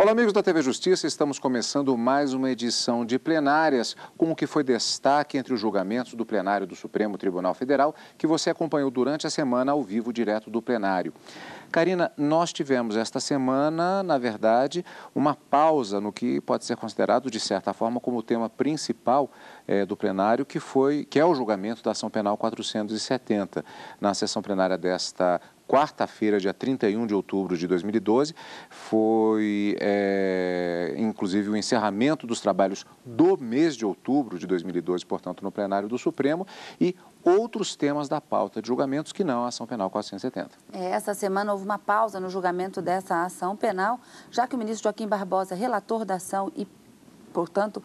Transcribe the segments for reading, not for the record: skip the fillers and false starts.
Olá, amigos da TV Justiça, estamos começando mais uma edição de plenárias com o que foi destaque entre os julgamentos do plenário do Supremo Tribunal Federal, que você acompanhou durante a semana ao vivo direto do plenário. Karina, nós tivemos esta semana, na verdade, uma pausa no que pode ser considerado, de certa forma, como o tema principal do plenário, que é o julgamento da ação penal 470. Na sessão plenária desta quarta-feira, dia 31 de outubro de 2012, foi inclusive o encerramento dos trabalhos do mês de outubro de 2012, portanto, no plenário do Supremo, e outros temas da pauta de julgamentos que não a ação penal 470. Essa semana houve uma pausa no julgamento dessa ação penal, já que o ministro Joaquim Barbosa, relator da ação e, portanto,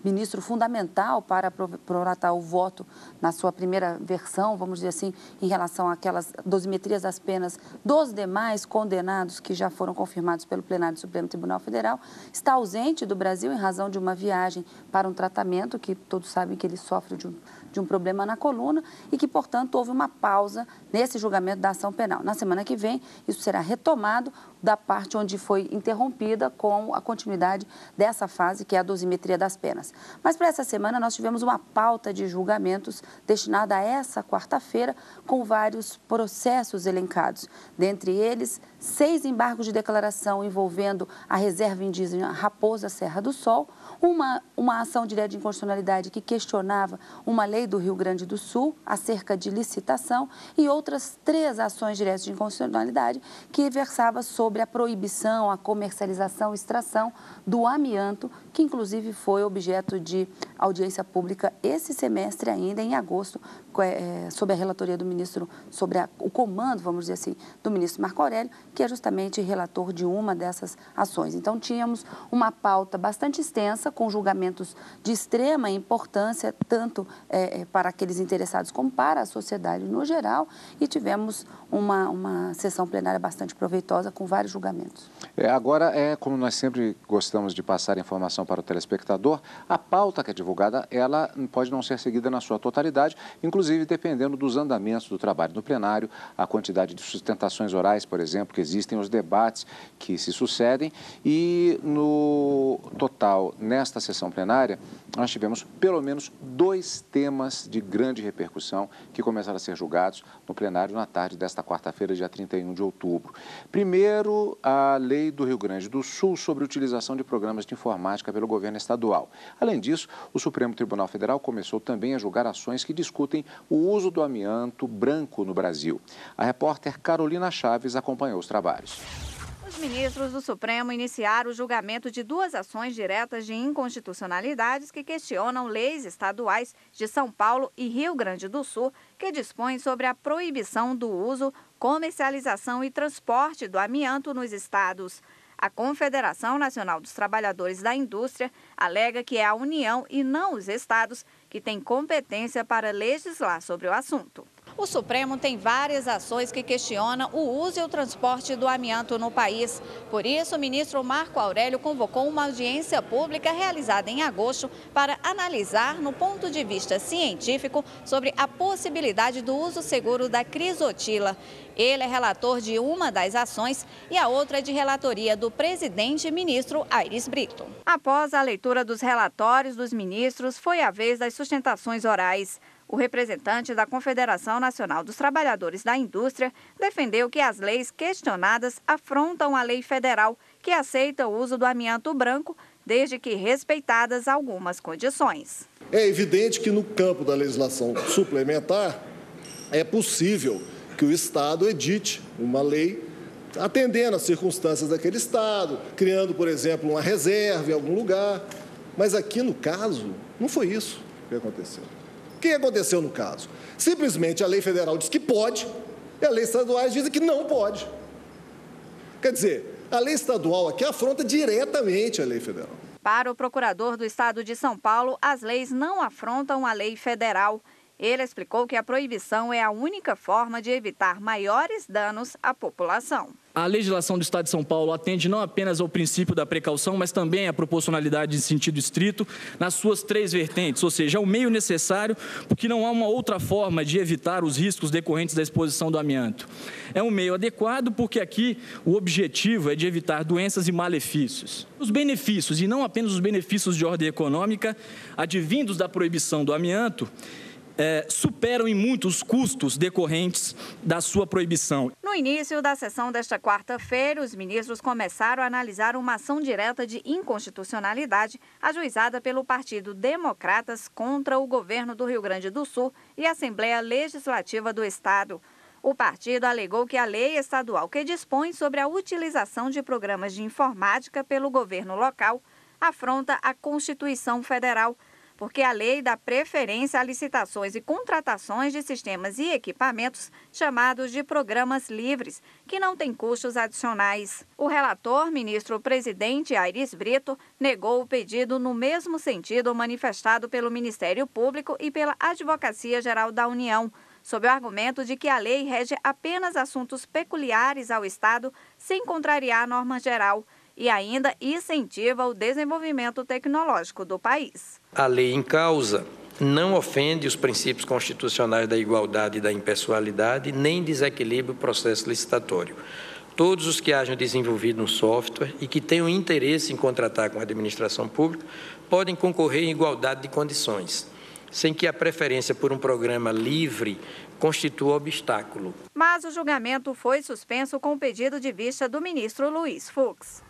ministro fundamental para prolatar o voto na sua primeira versão, vamos dizer assim, em relação àquelas dosimetrias das penas dos demais condenados que já foram confirmados pelo plenário do Supremo Tribunal Federal, está ausente do Brasil em razão de uma viagem para um tratamento que todos sabem que ele sofre de um problema na coluna e que, portanto, houve uma pausa nesse julgamento da ação penal. Na semana que vem, isso será retomado da parte onde foi interrompida com a continuidade dessa fase, que é a dosimetria das penas. Mas para essa semana nós tivemos uma pauta de julgamentos destinada a essa quarta-feira, com vários processos elencados. Dentre eles, 6 embargos de declaração envolvendo a reserva indígena Raposa Serra do Sol, uma ação direta de inconstitucionalidade que questionava uma lei do Rio Grande do Sul acerca de licitação e outras 3 ações diretas de inconstitucionalidade que versava sobre a proibição, a comercialização e extração do amianto, que inclusive foi objeto de audiência pública esse semestre ainda, em agosto, sob a relatoria do ministro, sobre o comando, vamos dizer assim, do ministro Marco Aurélio, que é justamente relator de uma dessas ações. Então, tínhamos uma pauta bastante extensa, com julgamentos de extrema importância, tanto para aqueles interessados como para a sociedade no geral, e tivemos uma sessão plenária bastante proveitosa, com vários julgamentos. Agora, como nós sempre gostamos de passar informação para o telespectador, a pauta que é divulgada, ela pode não ser seguida na sua totalidade, inclusive dependendo dos andamentos do trabalho no plenário, a quantidade de sustentações orais, por exemplo, que existem, os debates que se sucedem, e no total, nesta sessão plenária, nós tivemos pelo menos 2 temas de grande repercussão que começaram a ser julgados no plenário na tarde desta quarta-feira, dia 31 de outubro. Primeiro, a lei do Rio Grande do Sul sobre a utilização de programas de informática pelo governo estadual. Além disso, o Supremo Tribunal Federal começou também a julgar ações que discutem o uso do amianto branco no Brasil. A repórter Carolina Chaves acompanhou os trabalhos. Os ministros do Supremo iniciaram o julgamento de 2 ações diretas de inconstitucionalidades que questionam leis estaduais de São Paulo e Rio Grande do Sul, que dispõem sobre a proibição do uso, comercialização e transporte do amianto nos estados. A Confederação Nacional dos Trabalhadores da Indústria alega que é a União e não os estados que têm competência para legislar sobre o assunto. O Supremo tem várias ações que questionam o uso e o transporte do amianto no país. Por isso, o ministro Marco Aurélio convocou uma audiência pública realizada em agosto para analisar, no ponto de vista científico, sobre a possibilidade do uso seguro da crisotila. Ele é relator de uma das ações e a outra é de relatoria do presidente e ministro Aires Brito. Após a leitura dos relatórios dos ministros, foi a vez das sustentações orais. O representante da Confederação Nacional dos Trabalhadores da Indústria defendeu que as leis questionadas afrontam a lei federal, que aceita o uso do amianto branco, desde que respeitadas algumas condições. É evidente que no campo da legislação suplementar é possível que o Estado edite uma lei atendendo às circunstâncias daquele Estado, criando, por exemplo, uma reserva em algum lugar. Mas aqui, no caso, não foi isso que aconteceu. O que aconteceu no caso? Simplesmente a lei federal diz que pode e a lei estadual diz que não pode. Quer dizer, a lei estadual aqui afronta diretamente a lei federal. Para o procurador do Estado de São Paulo, as leis não afrontam a lei federal. Ele explicou que a proibição é a única forma de evitar maiores danos à população. A legislação do Estado de São Paulo atende não apenas ao princípio da precaução, mas também à proporcionalidade em sentido estrito nas suas 3 vertentes, ou seja, é o meio necessário, porque não há uma outra forma de evitar os riscos decorrentes da exposição do amianto. É um meio adequado porque aqui o objetivo é de evitar doenças e malefícios. Os benefícios, e não apenas os benefícios de ordem econômica, advindos da proibição do amianto, superam em muito os custos decorrentes da sua proibição. No início da sessão desta quarta-feira, os ministros começaram a analisar uma ação direta de inconstitucionalidade ajuizada pelo Partido Democratas contra o governo do Rio Grande do Sul e a Assembleia Legislativa do Estado. O partido alegou que a lei estadual que dispõe sobre a utilização de programas de informática pelo governo local afronta a Constituição Federal, porque a lei dá preferência a licitações e contratações de sistemas e equipamentos chamados de programas livres, que não têm custos adicionais. O relator, ministro-presidente Aires Brito, negou o pedido no mesmo sentido manifestado pelo Ministério Público e pela Advocacia Geral da União, sob o argumento de que a lei rege apenas assuntos peculiares ao Estado, sem contrariar a norma geral, e ainda incentiva o desenvolvimento tecnológico do país. A lei em causa não ofende os princípios constitucionais da igualdade e da impessoalidade, nem desequilibra o processo licitatório. Todos os que hajam desenvolvido um software e que tenham interesse em contratar com a administração pública podem concorrer em igualdade de condições, sem que a preferência por um programa livre constitua obstáculo. Mas o julgamento foi suspenso com o pedido de vista do ministro Luiz Fux.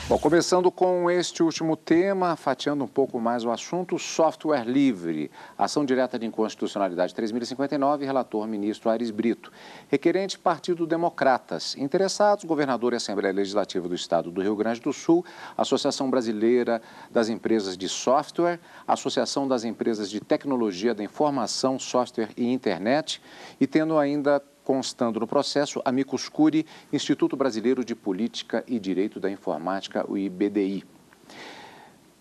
Bom, começando com este último tema, fatiando um pouco mais o assunto, software livre, ação direta de inconstitucionalidade 3059, relator ministro Aires Brito. Requerente Partido Democratas, interessados, governador e Assembleia Legislativa do Estado do Rio Grande do Sul, Associação Brasileira das Empresas de Software, Associação das Empresas de Tecnologia da Informação, Software e Internet, e tendo ainda constando no processo, Amicus Curiae, Instituto Brasileiro de Política e Direito da Informática, o IBDI.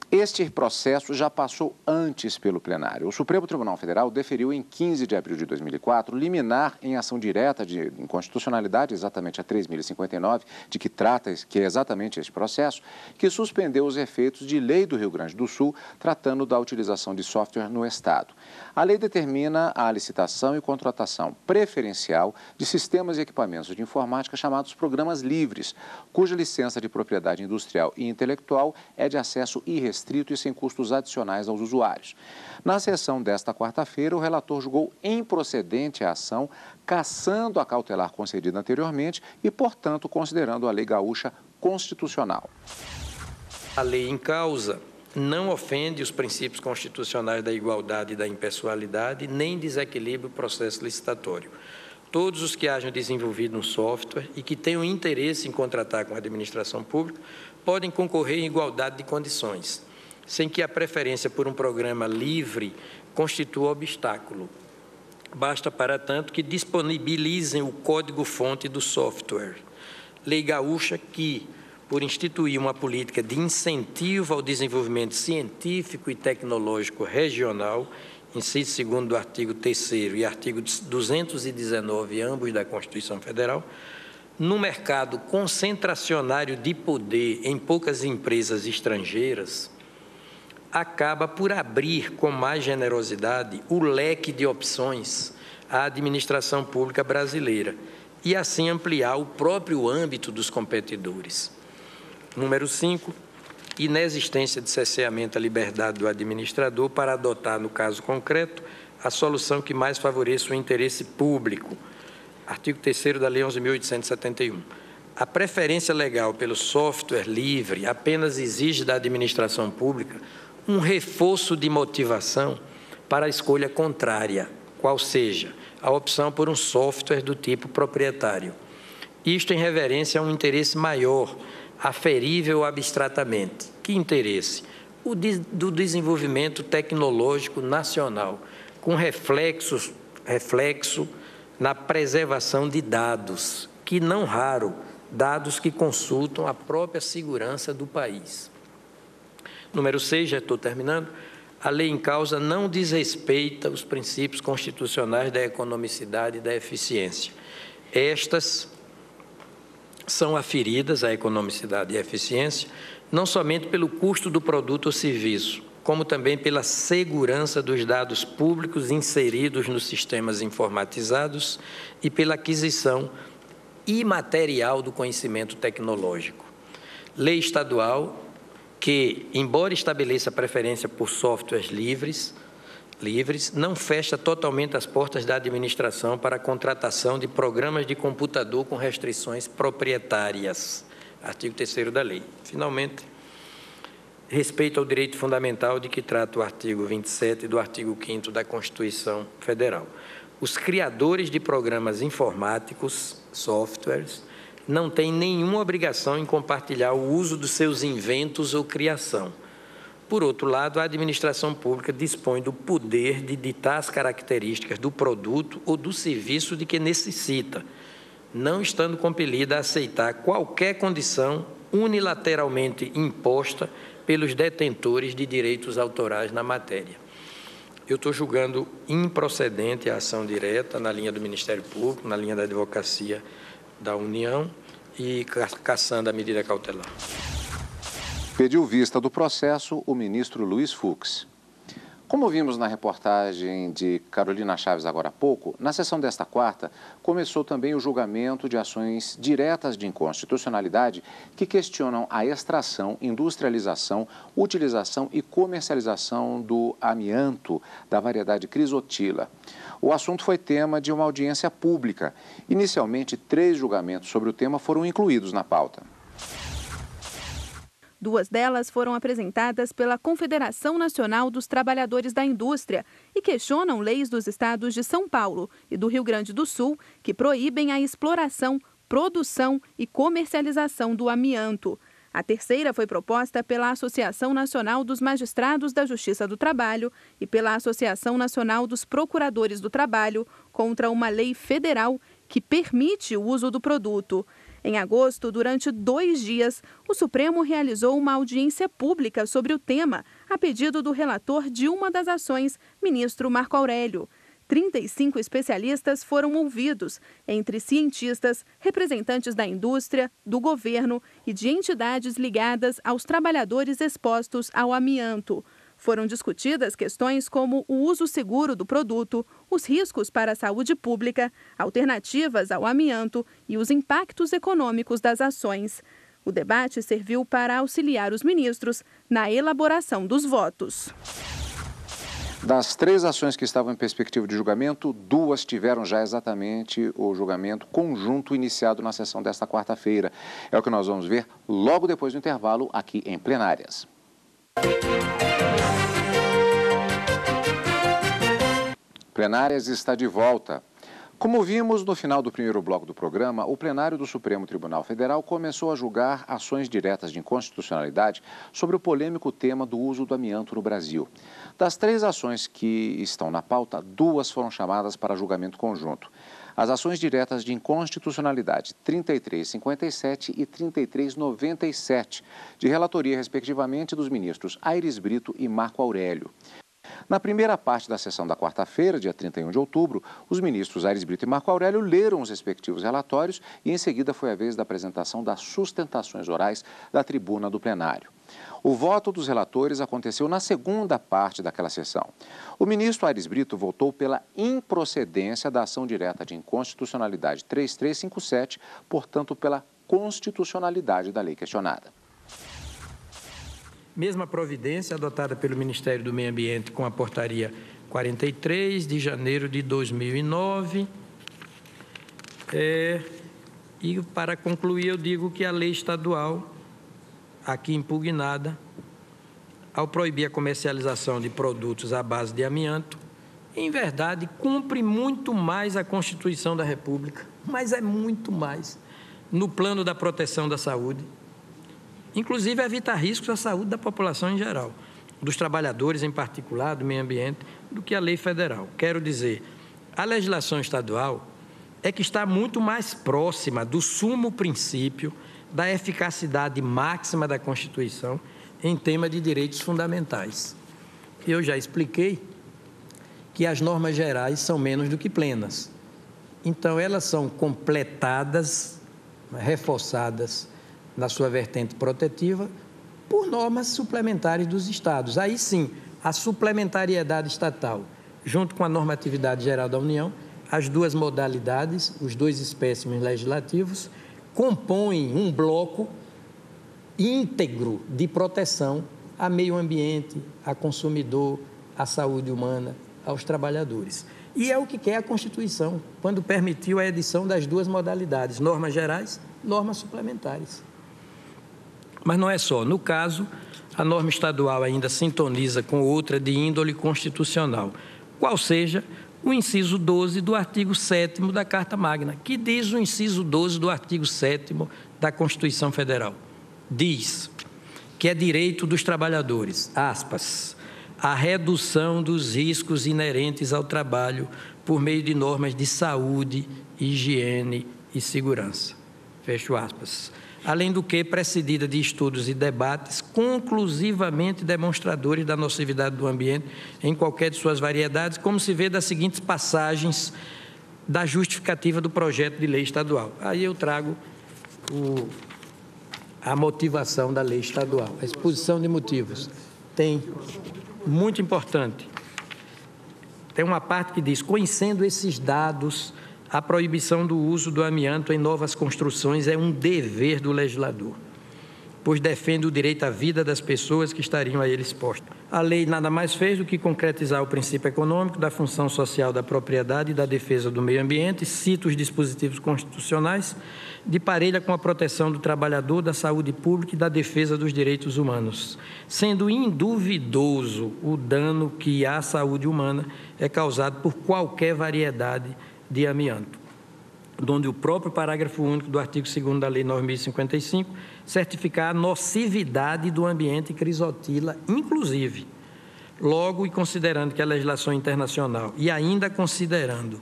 Este processo já passou antes pelo plenário. O Supremo Tribunal Federal deferiu em 15 de abril de 2004 liminar em ação direta de inconstitucionalidade, exatamente a 3059, de que trata, que é exatamente esse processo, que suspendeu os efeitos de lei do Rio Grande do Sul, tratando da utilização de software no Estado. A lei determina a licitação e contratação preferencial de sistemas e equipamentos de informática chamados programas livres, cuja licença de propriedade industrial e intelectual é de acesso irrestrito e sem custos adicionais aos usuários. Na sessão desta quarta-feira, o relator julgou improcedente a ação, cassando a cautelar concedida anteriormente e, portanto, considerando a lei gaúcha constitucional. A lei em causa não ofende os princípios constitucionais da igualdade e da impessoalidade, nem desequilibra o processo licitatório. Todos os que hajam desenvolvido um software e que tenham interesse em contratar com a administração pública podem concorrer em igualdade de condições, sem que a preferência por um programa livre constitua obstáculo. Basta, para tanto, que disponibilizem o código-fonte do software. Lei gaúcha que, por instituir uma política de incentivo ao desenvolvimento científico e tecnológico regional, inciso 2º do artigo 3º e artigo 219, ambos da Constituição Federal, no mercado concentracionário de poder em poucas empresas estrangeiras, acaba por abrir com mais generosidade o leque de opções à administração pública brasileira e assim ampliar o próprio âmbito dos competidores. Número 5, inexistência de cerceamento à liberdade do administrador para adotar, no caso concreto, a solução que mais favoreça o interesse público. Artigo 3º da Lei 11.871. A preferência legal pelo software livre apenas exige da administração pública um reforço de motivação para a escolha contrária, qual seja a opção por um software do tipo proprietário. Isto em reverência a um interesse maior, aferível abstratamente. Que interesse? O do desenvolvimento tecnológico nacional, com reflexo na preservação de dados, que não raro, dados que consultam a própria segurança do país. Número 6, já estou terminando, a lei em causa não desrespeita os princípios constitucionais da economicidade e da eficiência. Estas são aferidas à economicidade e à eficiência não somente pelo custo do produto ou serviço, como também pela segurança dos dados públicos inseridos nos sistemas informatizados e pela aquisição imaterial do conhecimento tecnológico. Lei estadual que, embora estabeleça preferência por softwares livres, não fecha totalmente as portas da administração para a contratação de programas de computador com restrições proprietárias. Artigo 3º da lei. Finalmente, respeito ao direito fundamental de que trata o artigo 27 do artigo 5º da Constituição Federal. Os criadores de programas informáticos, softwares, não têm nenhuma obrigação em compartilhar o uso dos seus inventos ou criação. Por outro lado, a administração pública dispõe do poder de ditar as características do produto ou do serviço de que necessita, não estando compelida a aceitar qualquer condição unilateralmente imposta pelos detentores de direitos autorais na matéria. Eu estou julgando improcedente a ação direta na linha do Ministério Público, na linha da Advocacia da União e cassando a medida cautelar. Pediu vista do processo o ministro Luiz Fux. Como vimos na reportagem de Carolina Chaves agora há pouco, na sessão desta quarta, começou também o julgamento de ações diretas de inconstitucionalidade que questionam a extração, industrialização, utilização e comercialização do amianto da variedade Crisotila. O assunto foi tema de uma audiência pública. Inicialmente, 3 julgamentos sobre o tema foram incluídos na pauta. 2 delas foram apresentadas pela Confederação Nacional dos Trabalhadores da Indústria e questionam leis dos estados de São Paulo e do Rio Grande do Sul que proíbem a exploração, produção e comercialização do amianto. A terceira foi proposta pela Associação Nacional dos Magistrados da Justiça do Trabalho e pela Associação Nacional dos Procuradores do Trabalho contra uma lei federal que permite o uso do produto. Em agosto, durante 2 dias, o Supremo realizou uma audiência pública sobre o tema, a pedido do relator de uma das ações, ministro Marco Aurélio. 35 especialistas foram ouvidos, entre cientistas, representantes da indústria, do governo e de entidades ligadas aos trabalhadores expostos ao amianto. Foram discutidas questões como o uso seguro do produto, os riscos para a saúde pública, alternativas ao amianto e os impactos econômicos das ações. O debate serviu para auxiliar os ministros na elaboração dos votos. Das 3 ações que estavam em perspectiva de julgamento, 2 tiveram já exatamente o julgamento conjunto iniciado na sessão desta quarta-feira. É o que nós vamos ver logo depois do intervalo aqui em Plenárias. Plenárias está de volta. Como vimos no final do primeiro bloco do programa, o plenário do Supremo Tribunal Federal começou a julgar ações diretas de inconstitucionalidade sobre o polêmico tema do uso do amianto no Brasil. Das 3 ações que estão na pauta, 2 foram chamadas para julgamento conjunto. As ações diretas de inconstitucionalidade 3357 e 3397, de relatoria, respectivamente, dos ministros Aires Brito e Marco Aurélio. Na primeira parte da sessão da quarta-feira, dia 31 de outubro, os ministros Aires Brito e Marco Aurélio leram os respectivos relatórios e, em seguida, foi a vez da apresentação das sustentações orais da tribuna do plenário. O voto dos relatores aconteceu na segunda parte daquela sessão. O ministro Aires Brito votou pela improcedência da ação direta de inconstitucionalidade 3357, portanto, pela constitucionalidade da lei questionada. Mesma providência adotada pelo Ministério do Meio Ambiente com a portaria 43 de janeiro de 2009. E para concluir, eu digo que a lei estadual, aqui impugnada, ao proibir a comercialização de produtos à base de amianto, em verdade, cumpre muito mais a Constituição da República, mas é muito mais, no plano da proteção da saúde, inclusive evita riscos à saúde da população em geral, dos trabalhadores em particular, do meio ambiente, do que a lei federal. Quero dizer, a legislação estadual é que está muito mais próxima do sumo princípio da eficacidade máxima da Constituição em tema de direitos fundamentais. eu já expliquei que as normas gerais são menos do que plenas. Então, elas são completadas, reforçadas na sua vertente protetiva por normas suplementares dos estados. Aí sim, a suplementariedade estatal, junto com a normatividade geral da União, as duas modalidades, os dois espécimes legislativos, compõem um bloco íntegro de proteção a meio ambiente, a consumidor, à saúde humana, aos trabalhadores. E é o que quer a Constituição, quando permitiu a edição das duas modalidades, normas gerais, normas suplementares. Mas não é só. No caso, a norma estadual ainda sintoniza com outra de índole constitucional, qual seja o inciso 12 do artigo 7º da Carta Magna, que diz o inciso 12 do artigo 7º da Constituição Federal. Diz que é direito dos trabalhadores, aspas, a redução dos riscos inerentes ao trabalho por meio de normas de saúde, higiene e segurança. Fecho aspas. Além do que, precedida de estudos e debates conclusivamente demonstradores da nocividade do ambiente em qualquer de suas variedades, como se vê das seguintes passagens da justificativa do projeto de lei estadual. Aí eu trago a motivação da lei estadual, a exposição de motivos. Tem, muito importante, tem uma parte que diz, conhecendo esses dados, a proibição do uso do amianto em novas construções é um dever do legislador, pois defende o direito à vida das pessoas que estariam a ele expostas. A lei nada mais fez do que concretizar o princípio econômico da função social da propriedade e da defesa do meio ambiente, cita os dispositivos constitucionais, de parelha com a proteção do trabalhador, da saúde pública e da defesa dos direitos humanos, sendo induvidoso o dano que à saúde humana é causado por qualquer variedade de amianto, onde o próprio parágrafo único do artigo 2º da Lei 9.055 certificar a nocividade do ambiente crisotila, inclusive. Logo, e considerando que a legislação internacional, e ainda considerando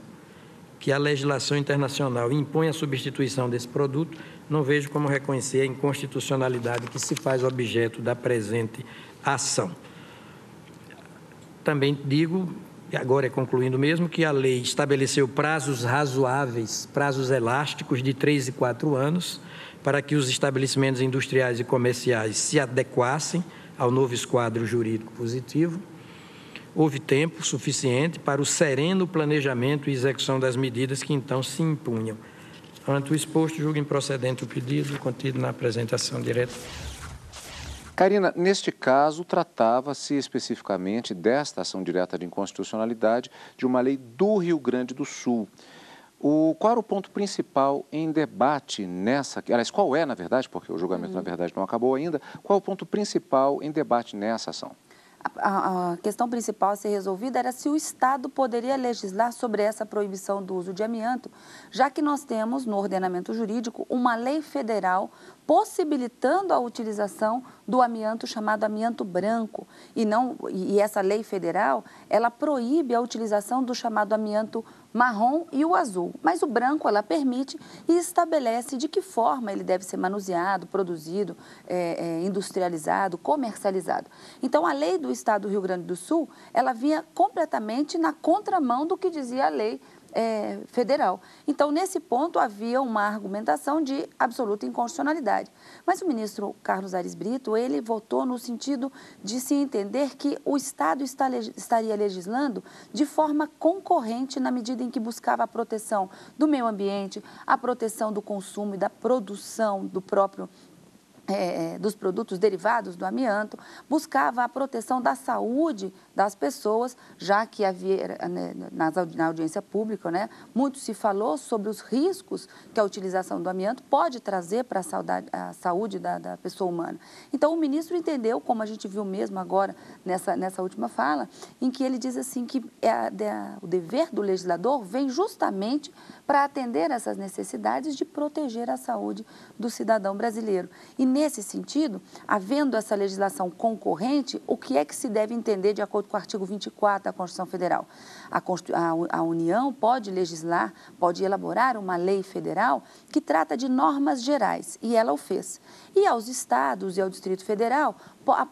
que a legislação internacional impõe a substituição desse produto, não vejo como reconhecer a inconstitucionalidade que se faz objeto da presente ação. Também digo, agora é concluindo mesmo, que a lei estabeleceu prazos razoáveis, prazos elásticos de 3 e 4 anos, para que os estabelecimentos industriais e comerciais se adequassem ao novo esquadro jurídico positivo. Houve tempo suficiente para o sereno planejamento e execução das medidas que então se impunham. Ante o exposto, julgo improcedente o pedido contido na apresentação direta. Karina, neste caso, tratava-se especificamente desta ação direta de inconstitucionalidade de uma lei do Rio Grande do Sul. Qual era o ponto principal em debate nessa... Aliás, qual é, na verdade, porque o julgamento, na verdade, não acabou ainda, qual é o ponto principal em debate nessa ação? A questão principal a ser resolvida era se o Estado poderia legislar sobre essa proibição do uso de amianto, já que nós temos no ordenamento jurídico uma lei federal possibilitando a utilização do amianto chamado amianto branco. E essa lei federal, ela proíbe a utilização do chamado amianto marrom e o azul, mas o branco ela permite e estabelece de que forma ele deve ser manuseado, produzido, industrializado, comercializado. Então, a lei do Estado do Rio Grande do Sul, ela vinha completamente na contramão do que dizia a lei federal. Então, nesse ponto, havia uma argumentação de absoluta inconstitucionalidade. Mas o ministro Carlos Aires Brito, ele votou no sentido de se entender que o Estado estaria legislando de forma concorrente na medida em que buscava a proteção do meio ambiente, a proteção do consumo e da produção do próprio dos produtos derivados do amianto, buscava a proteção da saúde das pessoas, já que havia, na audiência pública, muito se falou sobre os riscos que a utilização do amianto pode trazer para a saúde da pessoa humana. Então, o ministro entendeu, como a gente viu mesmo agora nessa última fala, em que ele diz assim que o dever do legislador vem justamente para atender essas necessidades de proteger a saúde do cidadão brasileiro. E nesse sentido, havendo essa legislação concorrente, o que é que se deve entender de acordo com o artigo 24 da Constituição Federal? A União pode legislar, pode elaborar uma lei federal que trata de normas gerais, e ela o fez. E aos estados e ao Distrito Federal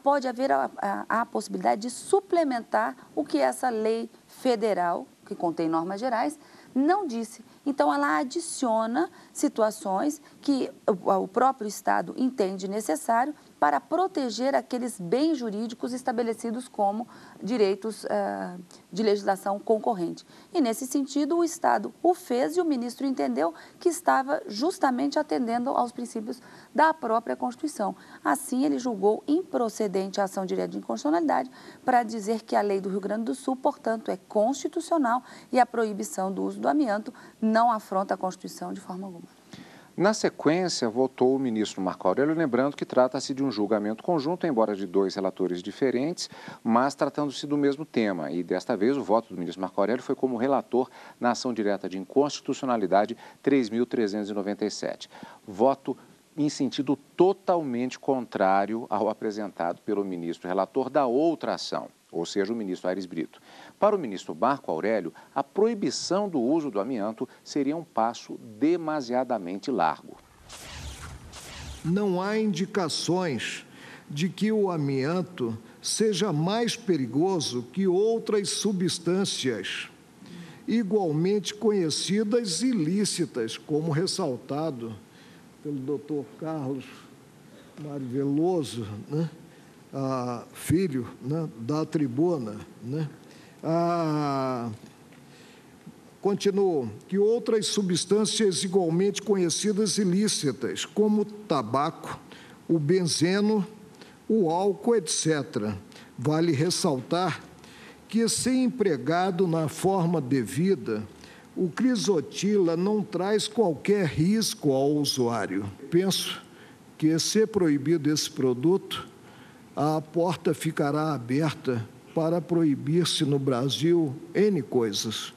pode haver a possibilidade de suplementar o que essa lei federal, que contém normas gerais, não disse. Então, ela adiciona situações que o próprio Estado entende necessário para proteger aqueles bens jurídicos estabelecidos como direitos de legislação concorrente. E, nesse sentido, o Estado o fez e o ministro entendeu que estava justamente atendendo aos princípios da própria Constituição. Assim, ele julgou improcedente a ação direta de inconstitucionalidade para dizer que a lei do Rio Grande do Sul, portanto, é constitucional e a proibição do uso do amianto não afronta a Constituição de forma alguma. Na sequência, votou o ministro Marco Aurélio, lembrando que trata-se de um julgamento conjunto, embora de 2 relatores diferentes, mas tratando-se do mesmo tema. E desta vez o voto do ministro Marco Aurélio foi como relator na ação direta de inconstitucionalidade 3.397. Voto em sentido totalmente contrário ao apresentado pelo ministro relator da outra ação, ou seja, o ministro Aires Brito. Para o ministro Marco Aurélio, a proibição do uso do amianto seria um passo demasiadamente largo. Não há indicações de que o amianto seja mais perigoso que outras substâncias igualmente conhecidas e ilícitas, como ressaltado pelo doutor Carlos Mário Veloso, né? Filho, né, da tribuna, né? Continuo, que outras substâncias igualmente conhecidas e ilícitas, como o tabaco, o benzeno, o álcool, etc. Vale ressaltar que, se empregado na forma devida, o crisotila não traz qualquer risco ao usuário. Penso que, se proibido esse produto, a porta ficará aberta para proibir-se no Brasil N coisas.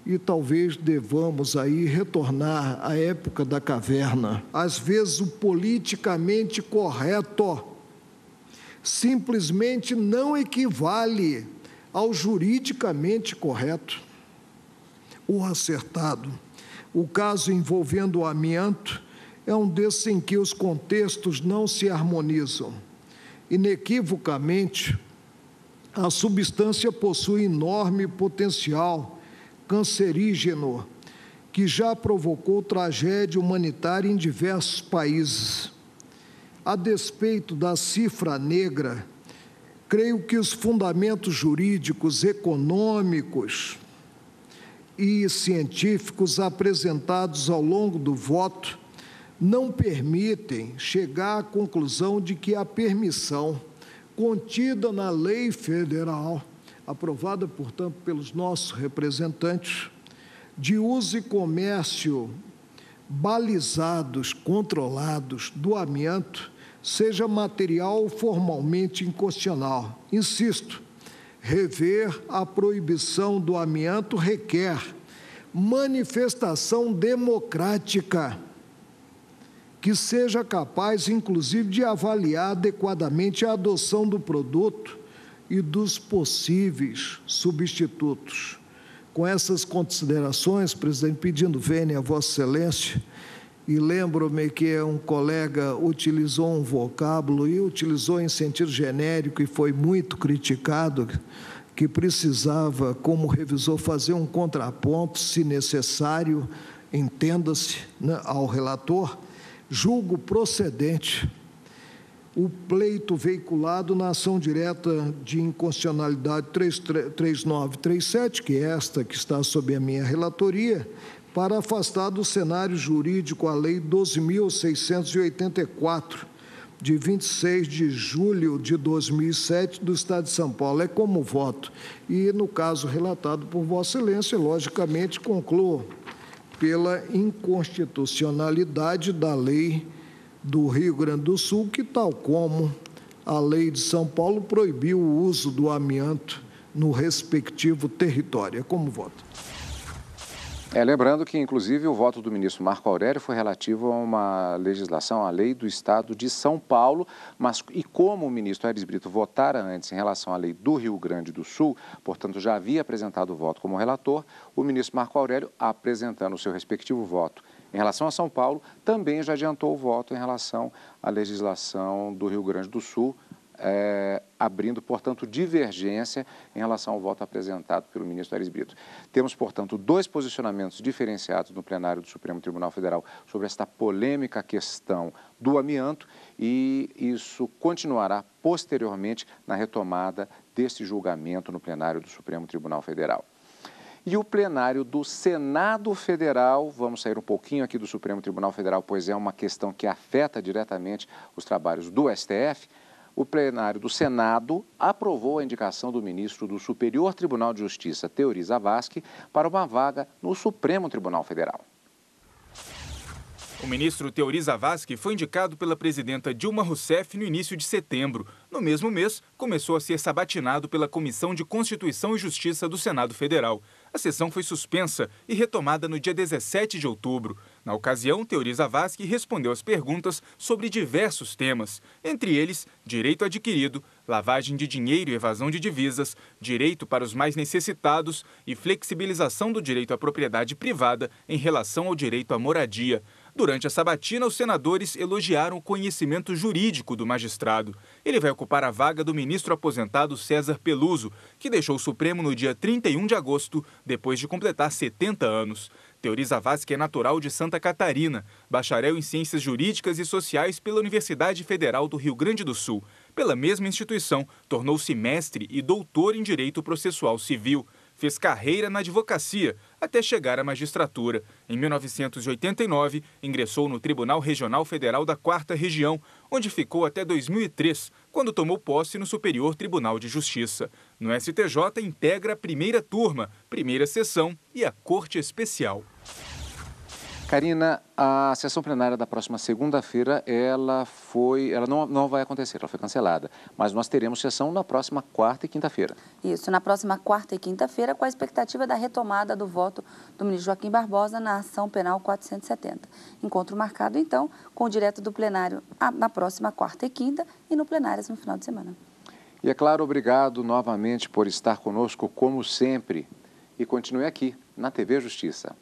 E talvez devamos aí retornar à época da caverna. Às vezes o politicamente correto simplesmente não equivale ao juridicamente correto ou acertado. O caso envolvendo o amianto é um desses em que os contextos não se harmonizam. Inequivocamente, a substância possui enorme potencial cancerígeno, que já provocou tragédia humanitária em diversos países. A despeito da cifra negra, creio que os fundamentos jurídicos, econômicos e científicos apresentados ao longo do voto não permitem chegar à conclusão de que a permissão contida na lei federal, aprovada, portanto, pelos nossos representantes, de uso e comércio balizados, controlados do amianto, seja material formalmente inconstitucional. Insisto, rever a proibição do amianto requer manifestação democrática que seja capaz, inclusive, de avaliar adequadamente a adoção do produto e dos possíveis substitutos. Com essas considerações, presidente, pedindo vênia a Vossa Excelência, e lembro-me que um colega utilizou um vocábulo e utilizou em sentido genérico e foi muito criticado, que precisava, como revisor, fazer um contraponto, se necessário, entenda-se, né, ao relator. Julgo procedente o pleito veiculado na ação direta de inconstitucionalidade 3937, que é esta que está sob a minha relatoria, para afastar do cenário jurídico a Lei 12.684, de 26 de julho de 2007, do Estado de São Paulo. É como voto. E, no caso relatado por Vossa Excelência, logicamente, concluo pela inconstitucionalidade da lei do Rio Grande do Sul, que, tal como a lei de São Paulo, proibiu o uso do amianto no respectivo território. É como voto. Lembrando que, inclusive, o voto do ministro Marco Aurélio foi relativo a uma legislação, a lei do Estado de São Paulo, e como o ministro Aires Brito votara antes em relação à lei do Rio Grande do Sul, portanto, já havia apresentado o voto como relator, o ministro Marco Aurélio, apresentando o seu respectivo voto em relação a São Paulo, também já adiantou o voto em relação à legislação do Rio Grande do Sul, abrindo, portanto, divergência em relação ao voto apresentado pelo ministro Aires Brito. Temos, portanto, 2 posicionamentos diferenciados no plenário do Supremo Tribunal Federal sobre esta polêmica questão do amianto, e isso continuará posteriormente na retomada deste julgamento no plenário do Supremo Tribunal Federal. E o plenário do Senado Federal, vamos sair um pouquinho aqui do Supremo Tribunal Federal, pois é uma questão que afeta diretamente os trabalhos do STF. O plenário do Senado aprovou a indicação do ministro do Superior Tribunal de Justiça, Teori Zavascki, para uma vaga no Supremo Tribunal Federal. O ministro Teori Zavascki foi indicado pela presidenta Dilma Rousseff no início de setembro. No mesmo mês, começou a ser sabatinado pela Comissão de Constituição e Justiça do Senado Federal. A sessão foi suspensa e retomada no dia 17 de outubro. Na ocasião, Teori Zavascki respondeu às perguntas sobre diversos temas, entre eles direito adquirido, lavagem de dinheiro e evasão de divisas, direito para os mais necessitados e flexibilização do direito à propriedade privada em relação ao direito à moradia. Durante a sabatina, os senadores elogiaram o conhecimento jurídico do magistrado. Ele vai ocupar a vaga do ministro aposentado César Peluso, que deixou o Supremo no dia 31 de agosto, depois de completar 70 anos. Teori Zavascki é natural de Santa Catarina, bacharel em Ciências Jurídicas e Sociais pela Universidade Federal do Rio Grande do Sul. Pela mesma instituição, tornou-se mestre e doutor em Direito Processual Civil. Fez carreira na advocacia, até chegar à magistratura. Em 1989, ingressou no Tribunal Regional Federal da 4ª Região, onde ficou até 2003, quando tomou posse no Superior Tribunal de Justiça. No STJ, integra a primeira turma, primeira sessão e a Corte Especial. Karina, a sessão plenária da próxima segunda-feira, ela não vai acontecer, ela foi cancelada, mas nós teremos sessão na próxima quarta e quinta-feira. Isso, na próxima quarta e quinta-feira, com a expectativa da retomada do voto do ministro Joaquim Barbosa na ação penal 470. Encontro marcado, então, com o direto do plenário na próxima quarta e quinta e no plenário no final de semana. E é claro, obrigado novamente por estar conosco, como sempre, e continue aqui na TV Justiça.